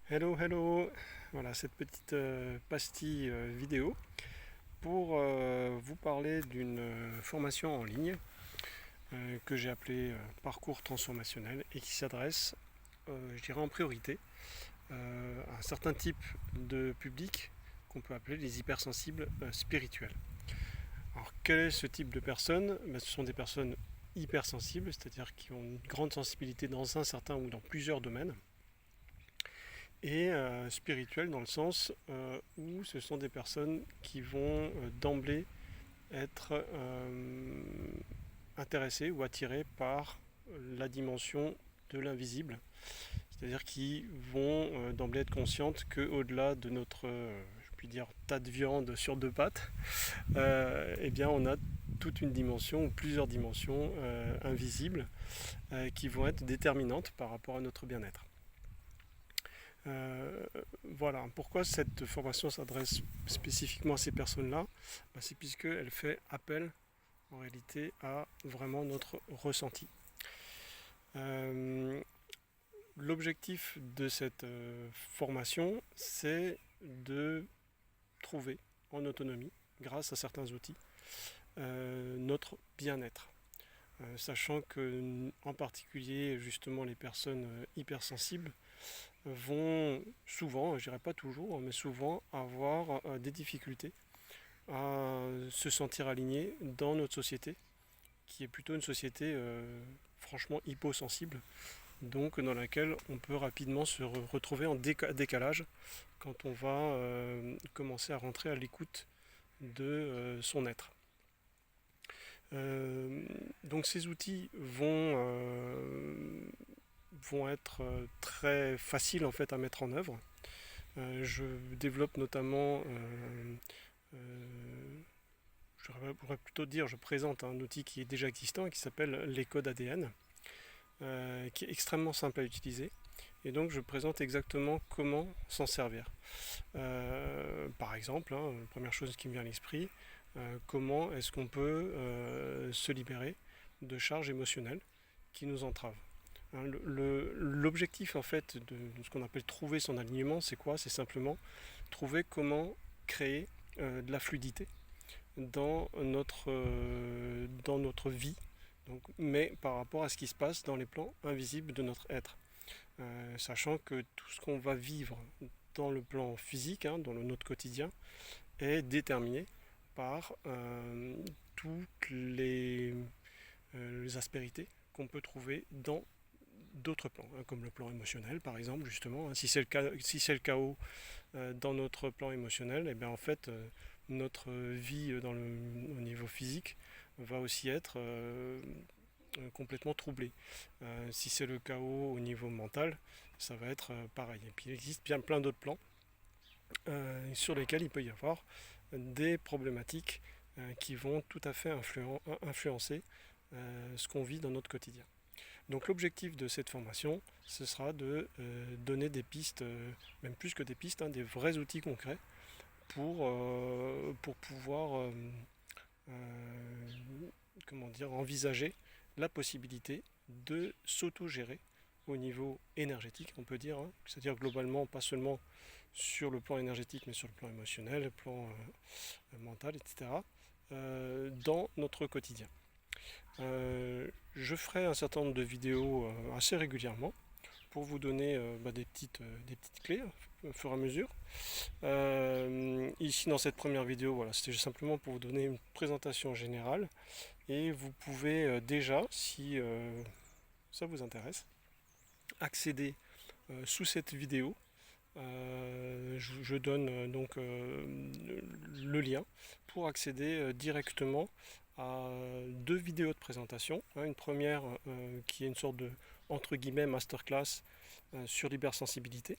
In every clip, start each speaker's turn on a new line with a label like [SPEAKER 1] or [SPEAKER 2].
[SPEAKER 1] Hello, hello! Voilà cette petite pastille vidéo pour vous parler d'une formation en ligne que j'ai appelée Parcours transformationnel et qui s'adresse, je dirais en priorité, à un certain type de public qu'on peut appeler les hypersensibles spirituels. Alors quel est ce type de personnes? Ce sont des personnes hypersensibles, c'est-à-dire qui ont une grande sensibilité dans un certain ou dans plusieurs domaines et spirituel dans le sens où ce sont des personnes qui vont d'emblée être intéressées ou attirées par la dimension de l'invisible, c'est-à-dire qui vont d'emblée être conscientes qu'au-delà de notre, je puis dire, tas de viande sur deux pattes, eh bien on a toute une dimension ou plusieurs dimensions invisibles qui vont être déterminantes par rapport à notre bien-être. Voilà, pourquoi cette formation s'adresse spécifiquement à ces personnes-là? C'est puisqu'elle fait appel en réalité à vraiment notre ressenti. L'objectif de cette formation, c'est de trouver en autonomie, grâce à certains outils, notre bien-être. Sachant que, en particulier, justement, les personnes hypersensibles vont souvent, je dirais pas toujours, mais souvent avoir des difficultés à se sentir alignés dans notre société, qui est plutôt une société franchement hyposensible, donc dans laquelle on peut rapidement se retrouver en décalage quand on va commencer à rentrer à l'écoute de son être. Donc ces outils vont être très faciles en fait à mettre en œuvre. Je développe notamment, je pourrais plutôt dire, je présente un outil qui est déjà existant et qui s'appelle les codes ADN, qui est extrêmement simple à utiliser. Et donc je présente exactement comment s'en servir. Par exemple, la première chose qui me vient à l'esprit, comment est-ce qu'on peut se libérer de charges émotionnelles qui nous entravent. L'objectif en fait de ce qu'on appelle trouver son alignement, c'est quoi? C'est simplement trouver comment créer de la fluidité dans notre vie, donc, mais par rapport à ce qui se passe dans les plans invisibles de notre être. Sachant que tout ce qu'on va vivre dans le plan physique, dans notre quotidien, est déterminé par toutes les aspérités qu'on peut trouver dans d'autres plans, comme le plan émotionnel par exemple, justement. Si c'est le chaos dans notre plan émotionnel, et bien en fait notre vie au niveau physique va aussi être complètement troublée. Si c'est le chaos au niveau mental, ça va être pareil. Et puis il existe bien plein d'autres plans sur lesquels il peut y avoir des problématiques qui vont tout à fait influencer ce qu'on vit dans notre quotidien. Donc l'objectif de cette formation, ce sera de donner des pistes, même plus que des pistes, des vrais outils concrets pour pouvoir envisager la possibilité de s'auto-gérer au niveau énergétique, on peut dire, c'est-à-dire globalement, pas seulement sur le plan énergétique, mais sur le plan émotionnel, le plan mental, etc., dans notre quotidien. Je ferai un certain nombre de vidéos assez régulièrement pour vous donner des petites clés au fur et à mesure. Ici dans cette première vidéo, voilà, c'était simplement pour vous donner une présentation générale et vous pouvez déjà, si ça vous intéresse, accéder sous cette vidéo. Je donne donc le lien pour accéder directement à deux vidéos de présentation. Une première qui est une sorte de entre guillemets masterclass sur l'hypersensibilité,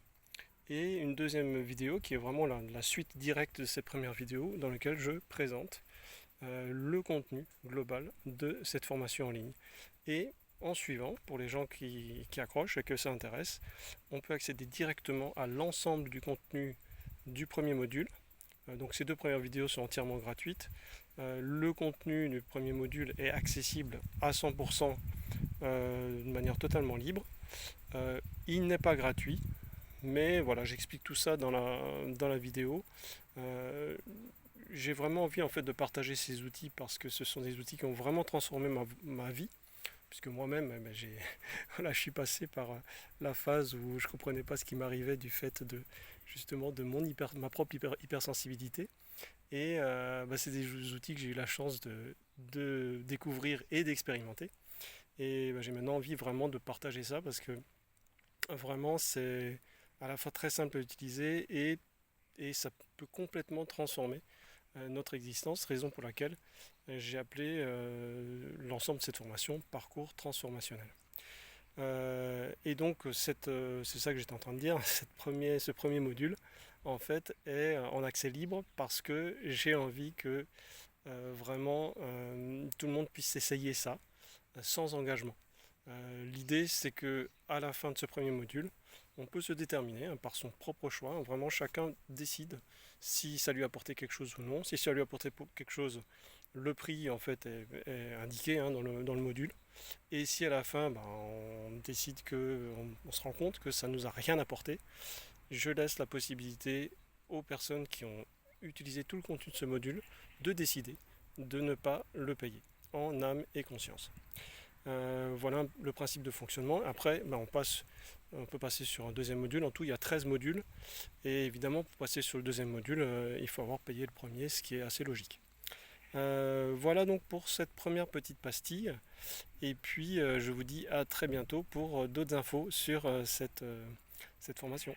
[SPEAKER 1] et une deuxième vidéo qui est vraiment la suite directe de cette première vidéo dans laquelle je présente le contenu global de cette formation en ligne. Et en suivant, pour les gens qui accrochent et que ça intéresse, on peut accéder directement à l'ensemble du contenu du premier module. Donc ces deux premières vidéos sont entièrement gratuites. Le contenu du premier module est accessible à 100% de manière totalement libre. Il n'est pas gratuit, Mais voilà, j'explique tout ça dans la vidéo. Euh, j'ai vraiment envie en fait de partager ces outils parce que ce sont des outils qui ont vraiment transformé ma vie. Puisque moi-même, voilà, je suis passé par la phase où je ne comprenais pas ce qui m'arrivait du fait de justement de ma propre hypersensibilité. Et c'est des outils que j'ai eu la chance de découvrir et d'expérimenter. Et j'ai maintenant envie vraiment de partager ça parce que vraiment c'est à la fois très simple à utiliser et ça peut complètement transformer notre existence, raison pour laquelle j'ai appelé l'ensemble de cette formation parcours transformationnel. Et donc c'est ça que j'étais en train de dire, ce premier module en fait est en accès libre parce que j'ai envie que vraiment tout le monde puisse essayer ça sans engagement. L'idée c'est que à la fin de ce premier module, on peut se déterminer hein, par son propre choix. Hein, vraiment chacun décide si ça lui a apporté quelque chose ou non. Si ça lui a apporté quelque chose, le prix en fait est indiqué hein, dans le module. Et si à la fin on décide on se rend compte que ça nous a rien apporté, je laisse la possibilité aux personnes qui ont utilisé tout le contenu de ce module de décider de ne pas le payer en âme et conscience. Voilà le principe de fonctionnement. Après, on peut passer sur un deuxième module. En tout, il y a 13 modules. Et évidemment, pour passer sur le deuxième module, il faut avoir payé le premier, ce qui est assez logique. Voilà donc pour cette première petite pastille. Et puis, je vous dis à très bientôt pour d'autres infos sur cette formation.